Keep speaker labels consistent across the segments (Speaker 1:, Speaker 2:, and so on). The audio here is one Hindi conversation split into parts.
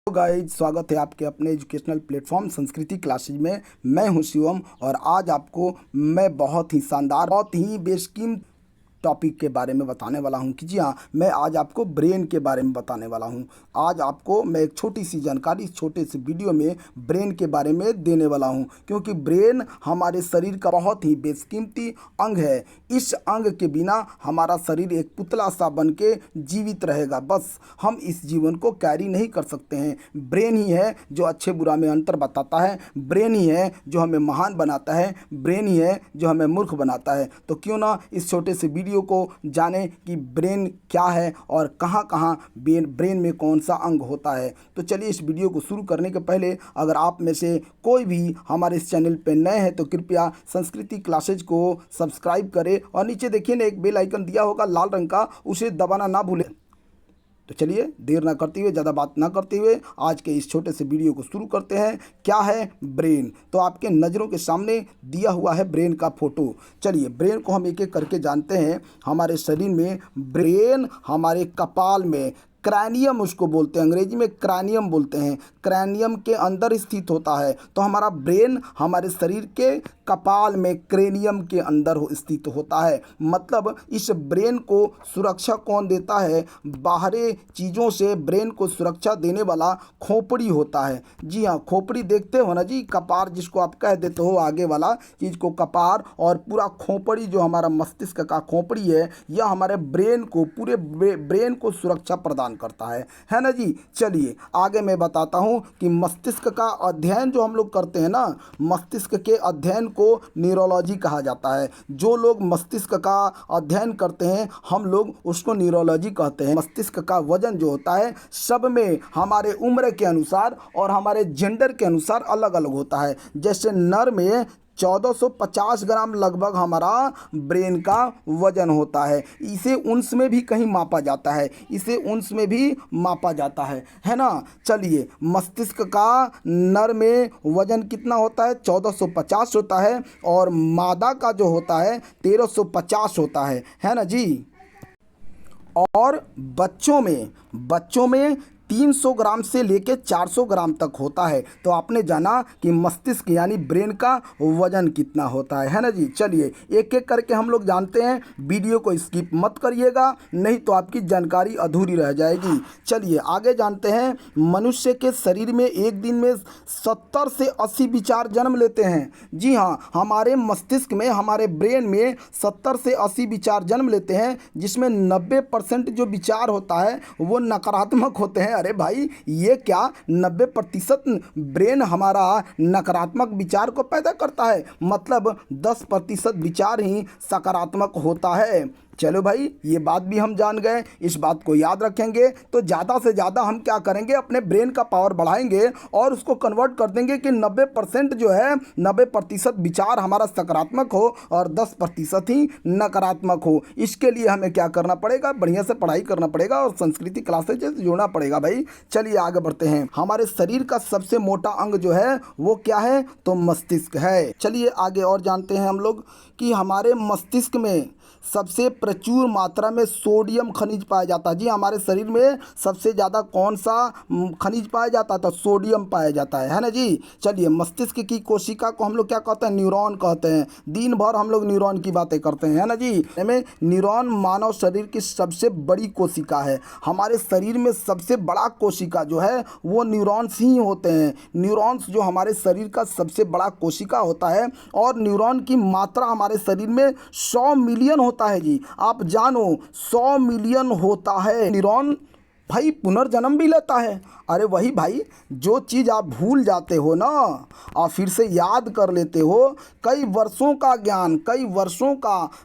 Speaker 1: तो गाइज स्वागत है आपके अपने एजुकेशनल प्लेटफॉर्म संस्कृति क्लासेज में। मैं हूं शिवम और आज आपको मैं बहुत ही शानदार बहुत ही बेशकीमती टॉपिक के बारे में बताने वाला हूं कि जी हाँ, मैं आज आपको ब्रेन के बारे में बताने वाला हूं। आज आपको मैं एक छोटी सी जानकारी इस छोटे से वीडियो में ब्रेन के बारे में देने वाला हूं, क्योंकि ब्रेन हमारे शरीर का बहुत ही बेशकीमती अंग है। इस अंग के बिना हमारा शरीर एक पुतला सा बन के जीवित रहेगा। बस हम इस जीवन को कैरी नहीं कर सकते हैं। ब्रेन ही है जो अच्छे बुरा में अंतर बताता है, ब्रेन ही है जो हमें महान बनाता है, ब्रेन ही है जो हमें मूर्ख बनाता है। तो क्यों ना इस छोटे से वीडियो को जाने कि ब्रेन क्या है और कहाँ कहाँ ब्रेन में कौन सा अंग होता है। तो चलिए इस वीडियो को शुरू करने के पहले अगर आप में से कोई भी हमारे इस चैनल पर नए हैं तो कृपया संस्कृति क्लासेज को सब्सक्राइब करें और नीचे देखिए ना एक बेल आइकन दिया होगा लाल रंग का, उसे दबाना ना भूलें। तो चलिए देर ना करते हुए, ज़्यादा बात ना करते हुए आज के इस छोटे से वीडियो को शुरू करते हैं। क्या है ब्रेन? तो आपके नज़रों के सामने दिया हुआ है ब्रेन का फोटो। चलिए ब्रेन को हम एक एक करके जानते हैं। हमारे शरीर में ब्रेन हमारे कपाल में, क्रैनियम उसको बोलते हैं, अंग्रेजी में क्रैनियम बोलते हैं, क्रैनियम के अंदर स्थित होता है। तो हमारा ब्रेन हमारे शरीर के कपाल में क्रेनियम के अंदर स्थित होता है। मतलब इस ब्रेन को सुरक्षा कौन देता है? बाहरी चीज़ों से ब्रेन को सुरक्षा देने वाला खोपड़ी होता है। जी हाँ, खोपड़ी देखते हो ना जी, कपार जिसको आप कह देते हो, आगे वाला चीज़ को कपार, और पूरा खोपड़ी जो हमारा मस्तिष्क का खोपड़ी है, यह हमारे ब्रेन को, पूरे ब्रेन को सुरक्षा प्रदान करता है ना जी। चलिए आगे मैं बताता हूँ कि मस्तिष्क का अध्ययन जो हम लोग करते हैं ना, मस्तिष्क के अध्ययन को न्यूरोलॉजी कहा जाता है। जो लोग मस्तिष्क का अध्ययन करते हैं हम लोग उसको न्यूरोलॉजी कहते हैं। मस्तिष्क का वजन जो होता है सब में हमारे उम्र के अनुसार और हमारे जेंडर के अनुसार अलग अलग होता है। जैसे नर में 1450 ग्राम लगभग हमारा ब्रेन का वजन होता है। इसे उन्स में भी कहीं मापा जाता है, इसे उन्स में भी मापा जाता है ना। चलिए मस्तिष्क का नर में वजन कितना होता है? 1450 होता है, और मादा का जो होता है 1350 होता है ना जी। और बच्चों में 300 ग्राम से लेके 400 ग्राम तक होता है। तो आपने जाना कि मस्तिष्क यानी ब्रेन का वजन कितना होता है ना जी। चलिए एक एक करके हम लोग जानते हैं, वीडियो को स्किप मत करिएगा, नहीं तो आपकी जानकारी अधूरी रह जाएगी। चलिए आगे जानते हैं। मनुष्य के शरीर में एक दिन में 70 से 80 विचार जन्म लेते हैं। जी हाँ, हमारे मस्तिष्क में, हमारे ब्रेन में 70 से 80 विचार जन्म लेते हैं, जिसमें 90% जो विचार होता है वो नकारात्मक होते हैं। अरे भाई ये क्या, 90% ब्रेन हमारा नकारात्मक विचार को पैदा करता है, मतलब 10% विचार ही सकारात्मक होता है। चलो भाई ये बात भी हम जान गए, इस बात को याद रखेंगे तो ज़्यादा से ज़्यादा हम क्या करेंगे, अपने ब्रेन का पावर बढ़ाएंगे और उसको कन्वर्ट कर देंगे कि 90% जो है, 90% विचार हमारा सकारात्मक हो और 10% ही नकारात्मक हो। इसके लिए हमें क्या करना पड़ेगा? बढ़िया से पढ़ाई करना पड़ेगा और संस्कृति क्लासेज से जोड़ना पड़ेगा भाई। चलिए आगे बढ़ते हैं। हमारे शरीर का सबसे मोटा अंग जो है वो क्या है? तो मस्तिष्क है। चलिए आगे और जानते हैं हम लोग कि हमारे मस्तिष्क में सबसे प्रचुर मात्रा में सोडियम खनिज पाया जाता है। जी हमारे शरीर में सबसे ज़्यादा कौन सा खनिज पाया जाता है? तो सोडियम पाया जाता है ना जी। चलिए मस्तिष्क की कोशिका को हम लोग क्या कहते हैं? न्यूरॉन कहते हैं। दिन भर हम लोग न्यूरॉन की बातें करते हैं, है ना जी। हमें न्यूरॉन मानव शरीर की सबसे बड़ी कोशिका है। हमारे शरीर में सबसे बड़ा कोशिका जो है वो न्यूरॉन्स ही होते हैं। न्यूरॉन्स जो हमारे शरीर का सबसे बड़ा कोशिका होता है, और न्यूरॉन की मात्रा हमारे शरीर में 100 मिलियन होता है जी। आप जानो 100 मिलियन होता है न्यूरॉन। भाई पुनर्जन्म भी लेता है। अरे वही भाई, जो चीज़ आप भूल जाते हो ना, आप फिर से याद कर लेते हो, कई वर्षों का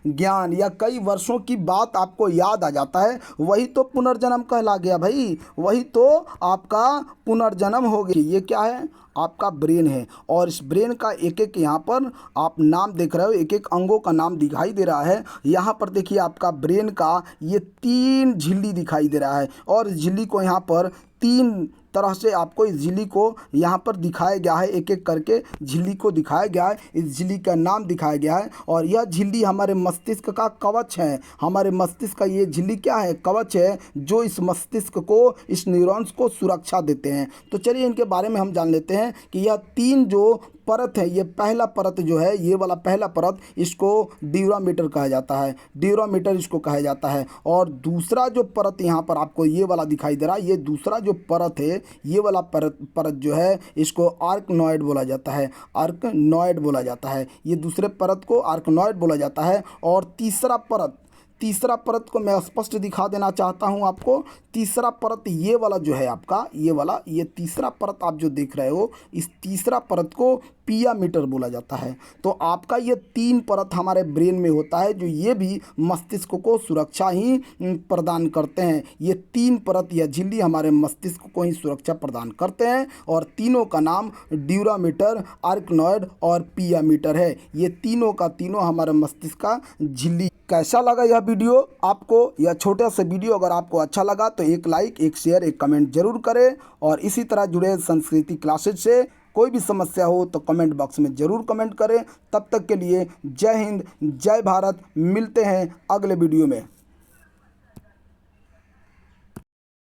Speaker 1: ज्ञान या कई वर्षों की बात आपको याद आ जाता है, वही तो पुनर्जन्म कहला गया भाई, वही तो आपका पुनर्जन्म हो गया। ये क्या है? आपका ब्रेन है। और इस ब्रेन का एक एक यहाँ पर आप नाम देख रहे हो, एक एक अंगों का नाम दिखाई दे रहा है। यहाँ पर देखिए आपका ब्रेन का ये 3 झिल्ली दिखाई दे रहा है, और झिल्ली को यहाँ पर तीन तरह से आपको इस झिल्ली को यहाँ पर दिखाया गया है, एक एक करके झिल्ली को दिखाया गया है, इस झिल्ली का नाम दिखाया गया है। और यह झिल्ली हमारे मस्तिष्क का कवच है। हमारे मस्तिष्क का ये झिल्ली क्या है? कवच है, जो इस मस्तिष्क को, इस न्यूरॉन्स को सुरक्षा देते हैं। तो चलिए इनके बारे में हम जान लेते हैं कि यह तीन जो परत है, ये पहला परत जो है, ये वाला पहला परत, इसको ड्यूरामीटर कहा जाता है, ड्यूरामीटर इसको कहा जाता है। और दूसरा जो परत यहाँ पर आपको ये वाला दिखाई दे रहा है, ये दूसरा जो परत है, ये वाला परत जो है, इसको आर्कनॉइड बोला जाता है, आर्कनॉइड बोला जाता है। ये दूसरे परत को आर्कनॉइड बोला जाता है। और तीसरा परत को मैं स्पष्ट दिखा देना चाहता हूं आपको। तीसरा परत ये वाला जो है आपका, ये तीसरा परत आप जो देख रहे हो, इस तीसरा परत को पिया मीटर बोला जाता है। तो आपका ये तीन परत हमारे ब्रेन में होता है, जो ये भी मस्तिष्क को सुरक्षा ही प्रदान करते हैं। ये तीन परत या झिल्ली हमारे मस्तिष्क को ही सुरक्षा प्रदान करते हैं। और तीनों का नाम ड्यूरामीटर, आर्कनॉइड और पिया मीटर है। ये तीनों का तीनों हमारे मस्तिष्क का झिल्ली। कैसा लगा यह वीडियो आपको? यह छोटा सा वीडियो अगर आपको अच्छा लगा तो एक लाइक, एक शेयर, एक कमेंट जरूर करें। और इसी तरह जुड़े संस्कृति क्लासेज से कोई भी समस्या हो तो कमेंट बॉक्स में ज़रूर कमेंट करें। तब तक के लिए जय हिंद, जय भारत। मिलते हैं अगले वीडियो में।